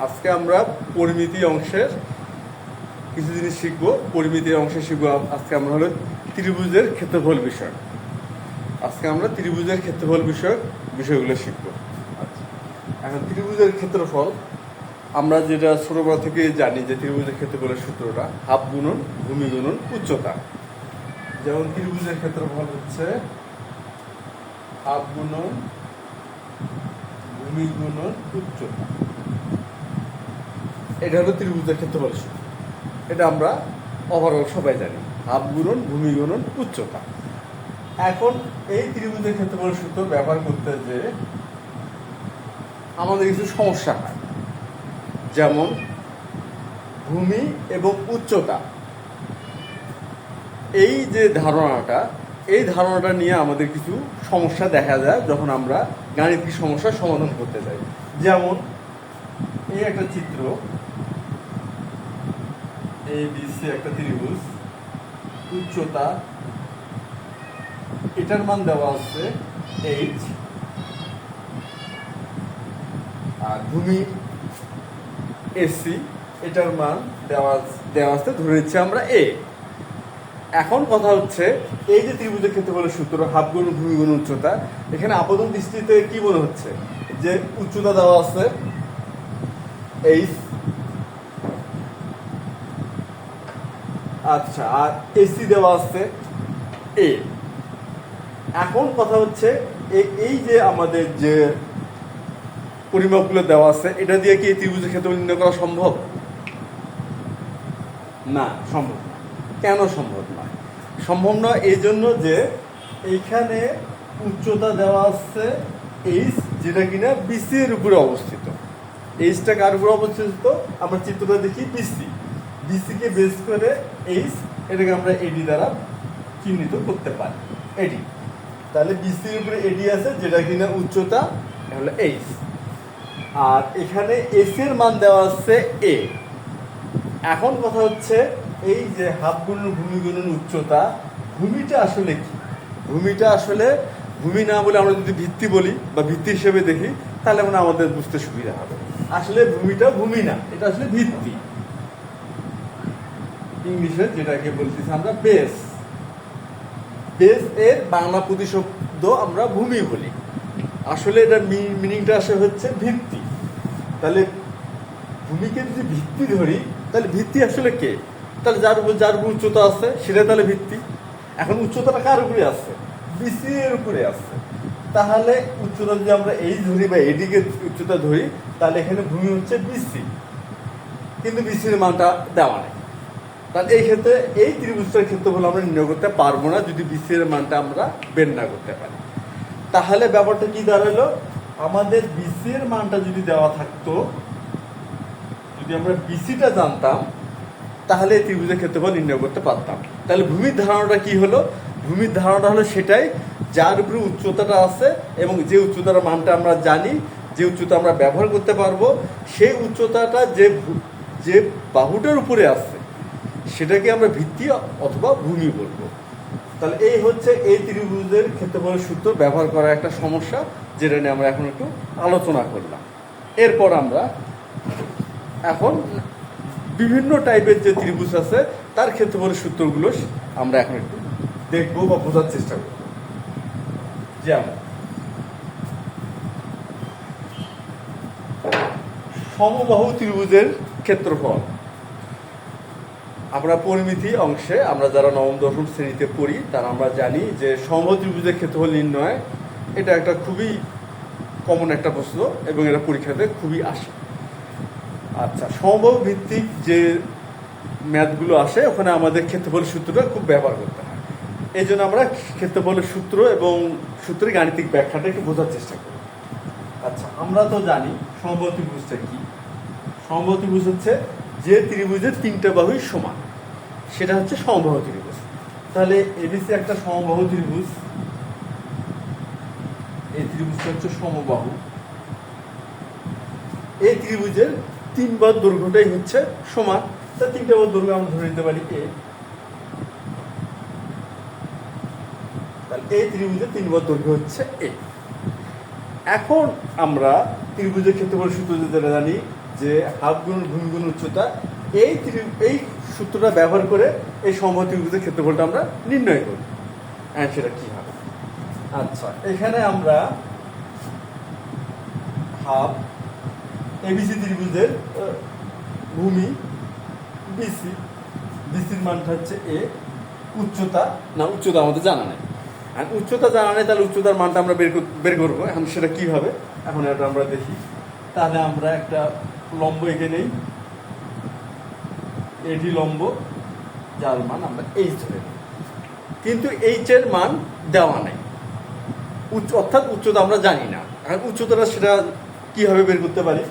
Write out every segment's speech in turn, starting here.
আজকে আমরা পরিমিতি অংশের কিছু জিনিস শিখবো। পরিমিতির অংশে শিখবো আজকে আমরা হলো ত্রিভুজের ক্ষেত্রফল বিষয়। আজকে আমরা ত্রিভুজের ক্ষেত্রফল বিষয়গুলো শিখবো। আচ্ছা, এখন ত্রিভুজের ক্ষেত্রফল আমরা যেটা ছোটবেলা থেকে জানি যে ত্রিভুজের ক্ষেত্রফলের সূত্রটা হাফ গুণন ভূমি গুণন উচ্চতা। যেমন ত্রিভুজের ক্ষেত্রফল হচ্ছে হাফ গুণন ভূমি গুণন উচ্চতা। এটা হলো ত্রিভুজের ক্ষেত্রফল সূত্র। এটা আমরা ওভারঅল সবাই জানি, হাফ গুণন ভূমি গুণন উচ্চতা। এখন এই ত্রিভুজের ক্ষেত্রফল সূত্র ব্যবহার করতে যে আমাদের কিছু সমস্যা হয়, যেমন ভূমি এবং উচ্চতা। এই যে ধারণাটা নিয়ে আমাদের কিছু সমস্যা দেখা যায় যখন আমরা গাণিতিক সমস্যার সমাধান করতে যাই। যেমন এই একটা চিত্র, ABC একটা ত্রিভুজ, উচ্চতা এটার মান দেওয়া আছে h, আর ভূমি AC এটার মান দেওয়া আছে ধরে নিচ্ছি আমরা a। এখন কথা হচ্ছে এই যে ত্রিভুজের ক্ষেত্রফলের সূত্র হাফ গুণ ভূমি গুণ উচ্চতা, এখানে আপাতত দৃষ্টিতে কি মনে হচ্ছে যে উচ্চতা দেওয়া আছে h, আচ্ছা, আর এসি দেওয়া আছে এ। এখন কথা হচ্ছে এই যে আমাদের যে পরিমাপগুলো দেওয়া আছে এটা দিয়ে কি এই ত্রিভুজের ক্ষেত্রফল নির্ণয় করা সম্ভব? না, সম্ভব না। কেন সম্ভব নয়? সম্ভব নয় এই জন্য যে এইখানে উচ্চতা দেওয়া আছে এইচ, যেটা কিনা বিসি এর উপরে অবস্থিত। এইচটা কার উপরে অবস্থিত? আমরা চিত্রটা দেখি বিসি কে বেস করে এইচ, এটাকে আমরা এডি দ্বারা চিহ্নিত করতে পারি। এডি, তাহলে বিসির উপরে এডি আছে যেটা কিনা উচ্চতা, হলো এইচ। আর এখানে এস এর মান দেওয়া আছে এ। এখন কথা হচ্ছে এই যে হাফ গুণন ভূমি গুণন উচ্চতা, ভূমিটা আসলে কি? ভূমিটা আসলে ভূমি না বলে আমরা যদি ভিত্তি বলি বা ভিত্তি হিসেবে দেখি তাহলে মানে আমাদের বুঝতে সুবিধা হবে। আসলে ভূমিটা ভূমি না, এটা আসলে ভিত্তি। ইংলিশে যেটাকে বলতেছি আমরা বেস এর বাংলা প্রতিশব্দ আমরা ভূমি বলি। আসলে এটা মিনিংটা আসলে হচ্ছে ভিত্তি। তাহলে ভূমিকে যদি ভিত্তি ধরি তাহলে ভিত্তি আসলে কে? তাহলে যার উপর উচ্চতা আছে সেটা তাহলে ভিত্তি। এখন উচ্চতাটা কার উপরে আছে? বিসি এর উপরে আছে। তাহলে উচ্চতা যদি আমরা এই ধরি বা এদিকে উচ্চতা ধরি তাহলে এখানে ভূমি হচ্ছে বিসি, কিন্তু বিসির মানটা দেওয়া নেই। তাহলে এই ক্ষেত্রে এই ত্রিভুজটার ক্ষেত্রফল আমরা নির্ণয় করতে পারবো না যদি বিসি এর মানটা আমরা বের না করতে পারি। তাহলে ব্যাপারটা কি দাঁড়ালো? আমাদের বিসি এর মানটা যদি দেওয়া থাকতো, যদি আমরা বিসিটা জানতাম তাহলে এই ত্রিভুজের ক্ষেত্রফল নির্ণয় করতে পারতাম। তাহলে ভূমির ধারণাটা কি হলো? ভূমির ধারণাটা হলো সেটাই যার উপরে উচ্চতাটা আছে এবং যে উচ্চতার মানটা আমরা জানি, যে উচ্চতা আমরা ব্যবহার করতে পারবো, সেই উচ্চতাটা যে বাহুটার উপরে আছে সেটাকে আমরা ভিত্তি অথবা ভূমি বলবো। তাহলে এই হচ্ছে এই ত্রিভুজের ক্ষেত্রফলের সূত্র ব্যবহার করার একটা সমস্যা, যেটা নিয়ে আমরা এখন একটু আলোচনা করলাম। এরপর আমরা এখন বিভিন্ন টাইপের যে ত্রিভুজ আছে তার ক্ষেত্রফলের সূত্রগুলো আমরা এখন একটু দেখবো বা বোঝার চেষ্টা করব। যেমন সমবাহু ত্রিভুজের ক্ষেত্রফল। আমরা পরিমিতি অংশে আমরা যারা নবম দশম শ্রেণীতে পড়ি তারা আমরা জানি যে সমবাহু ত্রিভুজের ক্ষেত্রফল নির্ণয় এটা একটা খুবই কমন একটা প্রশ্ন এবং এটা পরীক্ষাতে খুবই আসে। আচ্ছা, সমবাহু ভিত্তিক যে ম্যাথগুলো আসে ওখানে আমাদের ক্ষেত্রফলের সূত্রটা খুব ব্যবহার করতে হয়। এই জন্য আমরা ক্ষেত্রফলের সূত্র এবং সূত্রের গাণিতিক ব্যাখ্যাটা একটু বোঝার চেষ্টা করি। আচ্ছা, আমরা তো জানি সমবাহু ত্রিভুজটা কি। সমবাহু ত্রিভুজ হচ্ছে যে ত্রিভুজের তিনটা বাহুই সমান, সেটা হচ্ছে সমবাহু ত্রিভুজ। তাহলে এবিসি একটা সমবাহু ত্রিভুজ, এই ত্রিভুজটা হচ্ছে সমবাহু। এই ত্রিভুজের তিন বাহুর দৈর্ঘ্যটাই হচ্ছে সমান। তা তিনটা বাহুর দৈর্ঘ্য আমরা ধরে নিতে পারি এ। তাহলে এই ত্রিভুজের তিন বাহুর দৈর্ঘ্য হচ্ছে এ। এখন আমরা ত্রিভুজের ক্ষেত্রফল সূত্র যেটা জানি যে হাফ গুণন ভূমি গুণন উচ্চতা, এই সূত্রটা ব্যবহার করে এই সমবাহু ত্রিভুজের ক্ষেত্রফলটা আমরা নির্ণয় করি। সেটা কি হবে? আচ্ছা, এখানে আমরা হাফ এবিসি ত্রিভুজের ভূমি বিসির মানটা হচ্ছে এ, উচ্চতা আমাদের জানা নেই। আর উচ্চতা জানা নেই, তাহলে উচ্চতার মানটা আমরা বের করবো। এখন সেটা কীভাবে, এখন এটা আমরা দেখি। তাহলে আমরা একটা লম্ব এঁকে নেই, এটি লম্ব, যার মান আমরা এইচ ধরে নিই। কিন্তু এইচের মান দেওয়া নেই, অর্থাৎ উচ্চতা আমরা জানি না। এখন উচ্চতাটা সেটা কীভাবে বের করতে পারি?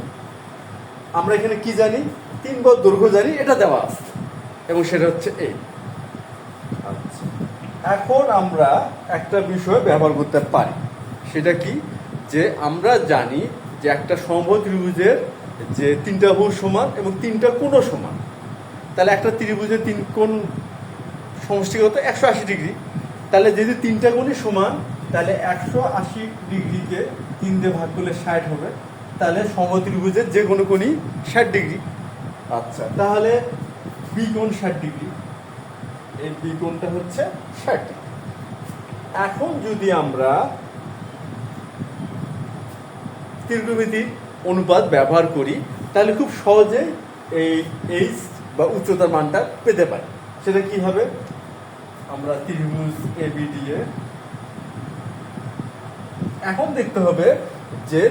আমরা এখানে কি জানি? 3 গজ দৈর্ঘ্য জানি, এটা দেওয়া আছে এবং সেটা হচ্ছে এই। আচ্ছা, এখন আমরা একটা বিষয় ব্যবহার করতে পারি, সেটা কি? যে আমরা জানি যে একটা সমবাহু ত্রিভুজের যে 3টা বাহু সমান এবং 3টা কোণও সমান। তাহলে একটা ত্রিভুজের 3 কোণ সমষ্টিগত 180 ডিগ্রি। তাহলে যদি 3টা কোণই সমান, তাহলে 180 ডিগ্রিকে 3 দিয়ে ভাগ করলে 60 হবে। তাহলে সমবাহু ত্রিভুজের যে কোনো কোণই 60 ডিগ্রি। আচ্ছা, তাহলে বি কোণ 60 ডিগ্রি, এই বি কোণটা হচ্ছে 60 ডিগ্রি। এখন যদি আমরা ত্রিকোণমিতিক অনুপাত ব্যবহার করি, তাহলে খুব সহজে এই এইচ বা উচ্চতার মানটা পেতে পারি। সেটা কি হবে? আমরা ত্রিভুজ এবিডি এ এখন দেখতে হবে যে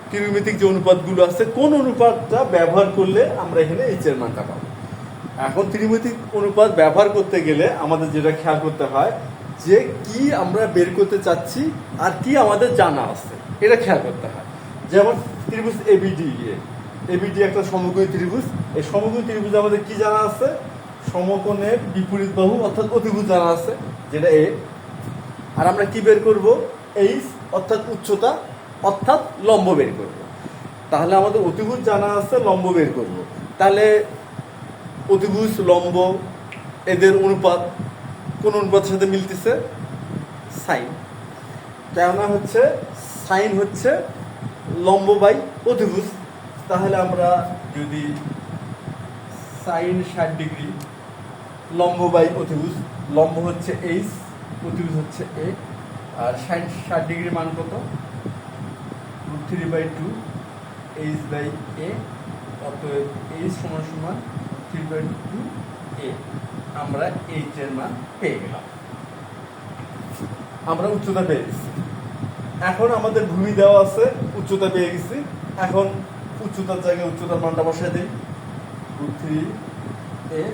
ত্রিকোণমিতিক যে অনুপাতগুলো আছে, কোন অনুপাতটা ব্যবহার করলে আমরা এখানে এইচ এর মানটা পাবো। এখন ত্রিকোণমিতিক অনুপাত ব্যবহার করতে গেলে আমাদের যেটা খেয়াল করতে হয় যে কি আমরা বের করতে চাচ্ছি আর কি আমাদের জানা আছে, এটা খেয়াল করতে হয়। যেমন ত্রিভুজ এবিডি একটা সমকোণী ত্রিভুজ। এই সমকোণী ত্রিভুজে আমাদের কি জানা আছে? সমকোণের বিপরীত বাহু অর্থাৎ অতিভুজ জানা আছে, যেটা এ। আর আমরা কি বের করব? এইচ অর্থাৎ উচ্চতা অর্থাৎ লম্ব বের করব। তাহলে আমাদের অতিভুজ জানা আছে, লম্ব বের করব। তাহলে অতিভুজ লম্ব এদের অনুপাত কোন অনুপাতের সাথে মিলতেছে? সাইন। কেননা হচ্ছে সাইন হচ্ছে লম্ব বাই অতিভুজ। তাহলে আমরা যদি সাইন 60 ডিগ্রি লম্ব বাই অতিভুজ, লম্ব হচ্ছে এইচ, অতিভুজ হচ্ছে এ, আর সাইন 60 ডিগ্রির মান কত? √3/2 এইচ বাই এ। অতএব এইচ সমান সমান 3/2 এ। আমরা এইচ এর মান পেয়ে গেলাম, আমরা উচ্চতা পেয়ে গেছি। এখন আমাদের ভূমি দেওয়া আছে, উচ্চতা পেয়ে গেছি। এখন উচ্চতার জায়গায় উচ্চতার মানটা বসায় দিই, √3 এ।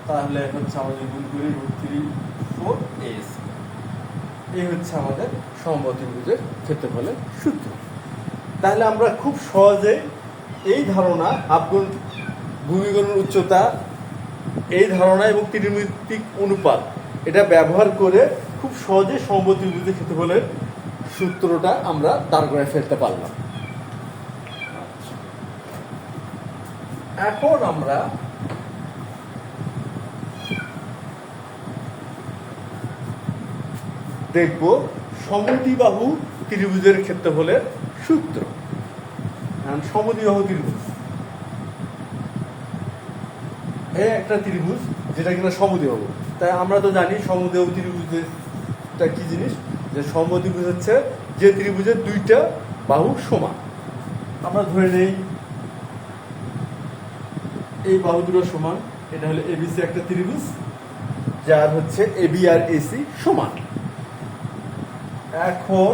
তাহলে হচ্ছে আমাদের গুণ করি √3/4 এ। এই হচ্ছে আমাদের সমবাহু ত্রিভুজের ক্ষেত্রফলের সূত্র। তাহলে আমরা খুব সহজে এই ধারণা আপগুণ ভূমি গুণন উচ্চতা, এই ধারণা এবং ত্রিকোণমিতিক অনুপাত এটা ব্যবহার করে খুব সহজে সমবাহু ত্রিভুজের ক্ষেত্রফলের সূত্রটা আমরা দাঁড় করে ফেলতে পারলাম। এখন আমরা দেখব সমদ্বিবাহু ত্রিভুজের ক্ষেত্রফলের সূত্র। সমদ্বিবাহু ত্রিভুজ একটা ত্রিভুজ যেটা কিনা সমদ্বিবাহু। তাই আমরা তো জানি সমদ্বিবাহু ত্রিভুজটা কি জিনিস, যে সমবাহু ত্রিভুজ হচ্ছে যে ত্রিভুজের 2টা বাহু সমান। আমরা ধরে নেই এই বাহু দুটো সমান। এটা হলো এবিসি একটা ত্রিভুজ, যার হচ্ছে এবি আর এসি সমান। এখন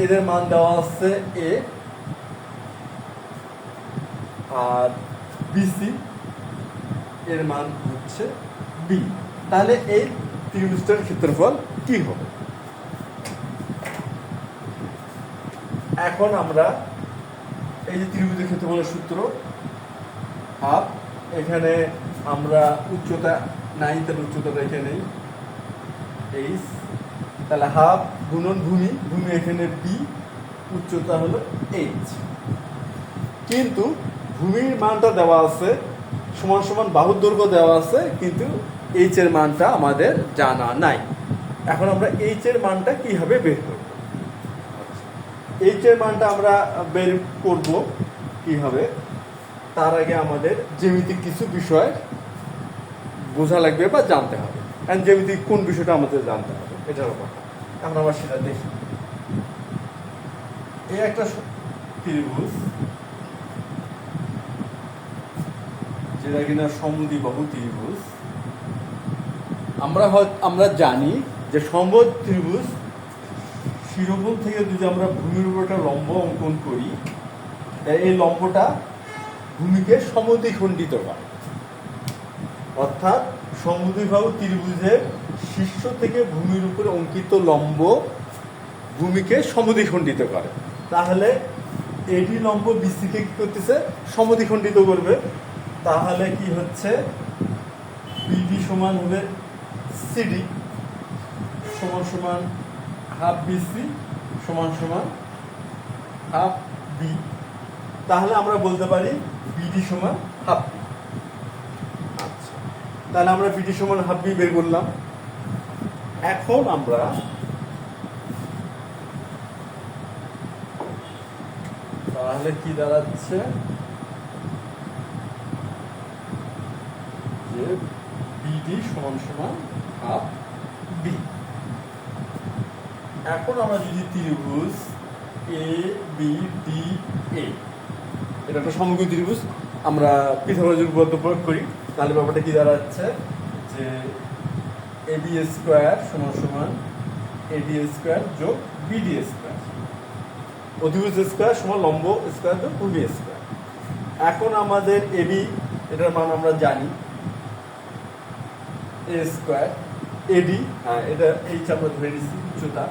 এদের মান দেওয়া আছে এ আর বিসি এর মান হচ্ছে বি। তাহলে এই ত্রিভুজটার ক্ষেত্রফল কি হবে? এখন আমরা এই যে ত্রিভুজের ক্ষেত্রফলের সূত্র হাফ, এখানে আমরা উচ্চতা নাই, তাহলে উচ্চতাটা এখানে নেই এইচ। তাহলে হাফ গুণন ভূমি, ভূমি এখানে বি, উচ্চতা হলো এইচ। কিন্তু ভূমির মানটা দেওয়া আছে সমান সমান বাহুর দৈর্ঘ্য দেওয়া আছে, কিন্তু এইচ এর মানটা আমাদের জানা নাই। এখন আমরা এইচ এর মানটা কিভাবে বের করব? এইচ এর মানটা আমরা বের করব কিভাবে, তার আগে আমাদের জ্যামিতিক কিছু বিষয় বোঝা লাগবে বা জানতে হবে। কারণ জ্যামিতিক কোন বিষয়টা আমাদের জানতে হবে এটার ব্যাপার আমরা আবার সেটা দেখি। এই একটা ত্রিভুজ যেটা কিনা সমদ্বিবাহু ত্রিভুজ। আমরা জানি যে সমবাহু ত্রিভুজ শিরোমূল থেকে যদি আমরা ভূমির উপর একটা লম্ব অঙ্কন করি, এই লম্বটা ভূমিকে সমদ্বিখণ্ডিত করে। অর্থাৎ সমদ্বিবাহু ত্রিভুজের শীর্ষ থেকে ভূমির উপরে অঙ্কিত লম্ব ভূমিকে সমদ্বিখণ্ডিত করে। তাহলে এডি লম্ব বিসিকে কি করতেছে? সমদ্বিখণ্ডিত করবে। তাহলে কি হচ্ছে, বিডি সমান হবে সিডি সমান সমান হাফ বিসি সমান সমান হাফ বি। তাহলে আমরা বলতে পারি বিডি সমান হাফ বি। আচ্ছা, তাহলে আমরা বিডি সমান হাফ বি বের করলাম। এখন আমরা তাহলে কি দাঁড়াচ্ছে যে বিডি সমান সমান হাফ বি। এখন আমরা যদি ত্রিভুজ এ বি ডি এ, এটা একটা সমকোণী ত্রিভুজ, আমরা পিথাগোরাসের উপপাদ্য প্রয়োগ করি, তাহলে ব্যাপারটা কি দাঁড়াচ্ছে যে এ বি স্কোয়ার সমান সমান এডি স্কোয়ার যোগ বিডি স্কোয়ার, অধিভুজ স্কোয়ার সমান লম্ব স্কোয়ার যোগ ভূমি স্কোয়ার। এখন আমাদের এবি এটার মান আমরা জানি এ স্কোয়ার, এডি এটা এইচ আমরা ধরে নিচ্ছি উচ্চতা,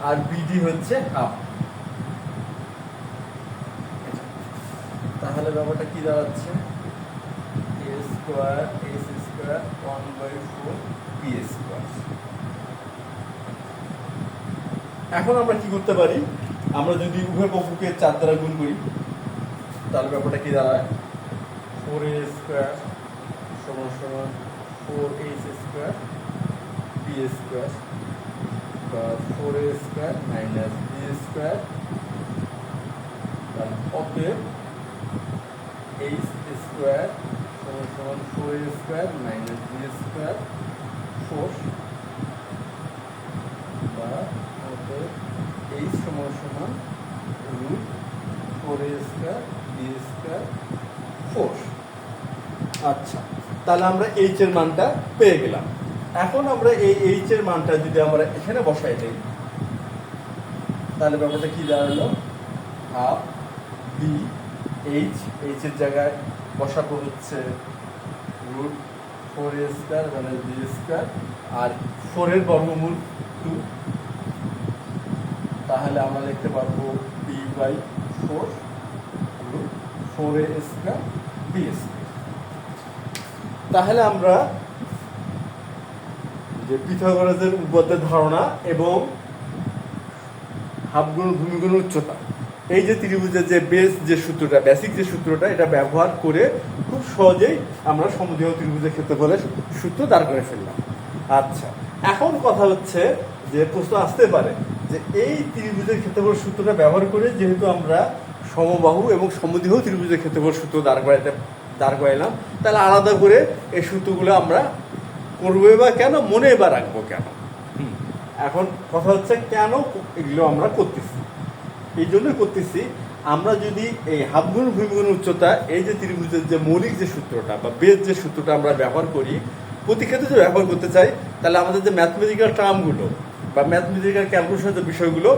আর বিডি হচ্ছে হাফ। তাহলে ব্যাপারটা কি দাঁড়াচ্ছে a square s square 1/4 b square. এখন আমরা কি করতে পারি, আমরা যদি উভয় পক্ষকে 4 দ্বারা গুণ করি তাহলে ব্যাপারটা কি দাঁড়ায় 4a স্কোয়ার সমান সমান 4h স্কোয়ার বি স্কোয়ার বা 4a square minus B square. অতএব h স্কোয়ার সমান সমান 4a square minus B square 4 বা অতএব h সমান সমান root 4a square B square 4। আচ্ছা, তাহলে আমরা h এর মানটা পেয়ে গেলাম। এখন আমরা এই h এর মানটা যদি আমরা এখানে বসাই দেই তাহলে ব্যাপারটা কি দাঁড়ালো হাফ বি এইচ, এইচ এর জায়গায় বসাবো হচ্ছে রুট 4a স্কোয়ার মানে বি স্কোয়ার আর 4 এর বর্গমূল 2। তাহলে আমরা লিখতে পারবো b/4 root 4a square B square. তাহলে আমরা যে পিথাগোরাসের উপপাদ্যের ধারণা এবং হাফ গুণ ভূমি গুণ উচ্চতা, এই যে ত্রিভুজের যে বেস যে সূত্রটা বেসিক যে সূত্রটা, এটা ব্যবহার করে খুব সহজেই আমরা সমদ্বিবাহু ত্রিভুজের ক্ষেত্রফলের সূত্র দাঁড় করে ফেললাম। আচ্ছা, এখন কথা হচ্ছে যে প্রশ্ন আসতে পারে যে এই ত্রিভুজের ক্ষেত্রফল সূত্রটা ব্যবহার করে যেহেতু আমরা সমবাহু এবং সমদ্বিবাহু ত্রিভুজের ক্ষেত্রফল সূত্র দাঁড় করাইলাম, তাহলে আলাদা করে এই সূত্রগুলো আমরা করবো বা কেন, মনে বা রাখবো কেন। এখন কথা হচ্ছে কেন এগুলো আমরা করতেছি, এই জন্যই করতেছি। আমরা যদি এই হাফ গুণ ভূমি গুণ উচ্চতা এই যে ত্রিভুজের যে মৌলিক যে সূত্রটা বা বেস যে সূত্রটা আমরা ব্যবহার করি, প্রতি ক্ষেত্রে যদি ব্যবহার করতে চাই তাহলে আমাদের যে ম্যাথমেটিক্যাল টার্মগুলো বা ম্যাথমেটিক্যাল ক্যালকুলেশনের যে বিষয়গুলো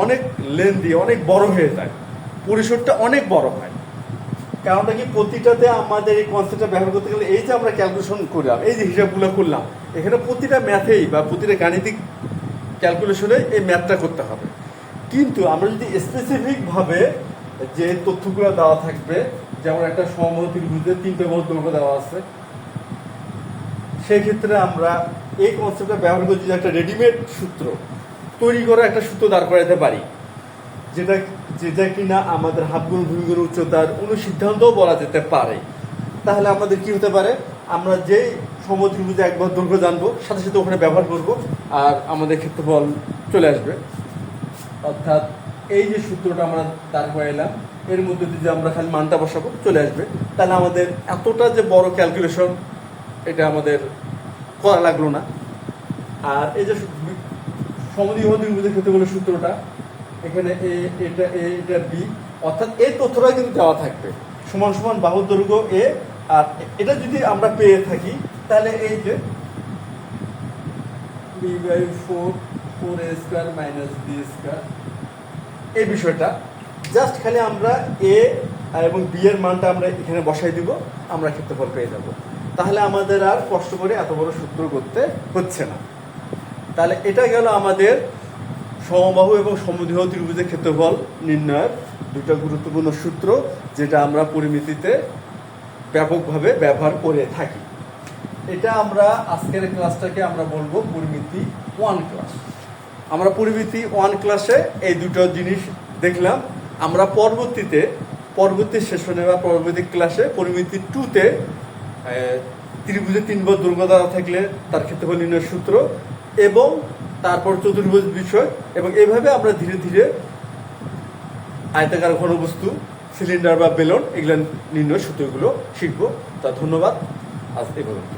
অনেক লেন্দি, অনেক বড় হয়ে যায়, পরিসরটা অনেক বড় হয়। কারণটা কি, প্রতিটাতে আমাদের এই কনসেপ্টটা ব্যবহার করতে গেলে এই যে আমরা ক্যালকুলেশন করলাম, এই যে হিসাবগুলো করলাম, এখানে প্রতিটা ম্যাথেই বা প্রতিটা গাণিতিক ক্যালকুলেশনে এই ম্যাথটা করতে হবে। কিন্তু আমরা যদি স্পেসিফিকভাবে যে তথ্যগুলো দেওয়া থাকবে, যেমন একটা সমবাহু ত্রিভুজের 3টে বাহুর দৈর্ঘ্য দেওয়া আছে, সেই ক্ষেত্রে আমরা এই কনসেপ্টটা ব্যবহার করে যদি একটা রেডিমেড সূত্র তৈরি করা একটা সূত্র দাঁড় করাতে পারি, যেটা কিনা আমাদের হাফ গুণ ভূমি গুণ উচ্চতার অনুসিদ্ধান্তও বলা যেতে পারে, তাহলে আমাদের কি হতে পারে, আমরা যে সমবাহু ত্রিভুজে একবার দৈর্ঘ্য জানবো সাথে সাথে ওখানে ব্যবহার করব আর আমাদের ক্ষেত্রফল চলে আসবে। অর্থাৎ এই যে সূত্রটা আমরা দাঁড় করাইলাম, এর মধ্যে যদি আমরা খালি মানটা বসাবো চলে আসবে। তাহলে আমাদের এতটা যে বড় ক্যালকুলেশন এটা আমাদের করা লাগলো না। আর এই যে সমদ্বিবাহু ত্রিভুজের ক্ষেত্রে বলে সূত্রটা, এখানে এটা বি, অর্থাৎ এই তথ্যটা কিন্তু দেওয়া থাকবে, সমান সমান বাহুর দৈর্ঘ্য এ। আর এটা যদি আমরা পেয়ে থাকি তাহলে এই যে b/4 - b², এই বিষয়টা জাস্ট খালি আমরা এ এবং বি এর মানটা আমরা এখানে বসাই দিব, আমরা ক্ষেত্রফল পেয়ে যাব। তাহলে আমাদের আর কষ্ট করে এত বড় সূত্র করতে হচ্ছে না। তাহলে এটা গেল আমাদের সমবাহু এবং সমদ্বিবাহু ত্রিভুজের ক্ষেত্রফল নির্ণয়ের দুটো গুরুত্বপূর্ণ সূত্র, যেটা আমরা পরিমিতিতে ব্যাপকভাবে ব্যবহার করে থাকি। এটা আমরা আজকের ক্লাসটাকে আমরা বলবো পরিমিতি 1 ক্লাস। আমরা পরিমিতি 1 ক্লাসে এই দুটো জিনিস দেখলাম। আমরা পরবর্তী সেশনে বা পরবর্তী ক্লাসে পরিমিতি 2-তে ত্রিভুজে 3 বাহুর দৈর্ঘ্য দেওয়া থাকলে তার ক্ষেত্রফল নির্ণয়ের সূত্র, এবং তারপর চতুর্ভুজ বিষয়, এবং এইভাবে আমরা ধীরে ধীরে আয়তাকার ঘনবস্তু, সিলিন্ডার বা বেলন, এগুলো নির্ণয়ের সূত্রগুলো শিখবো। তা ধন্যবাদ, আজ এই পর্যন্ত।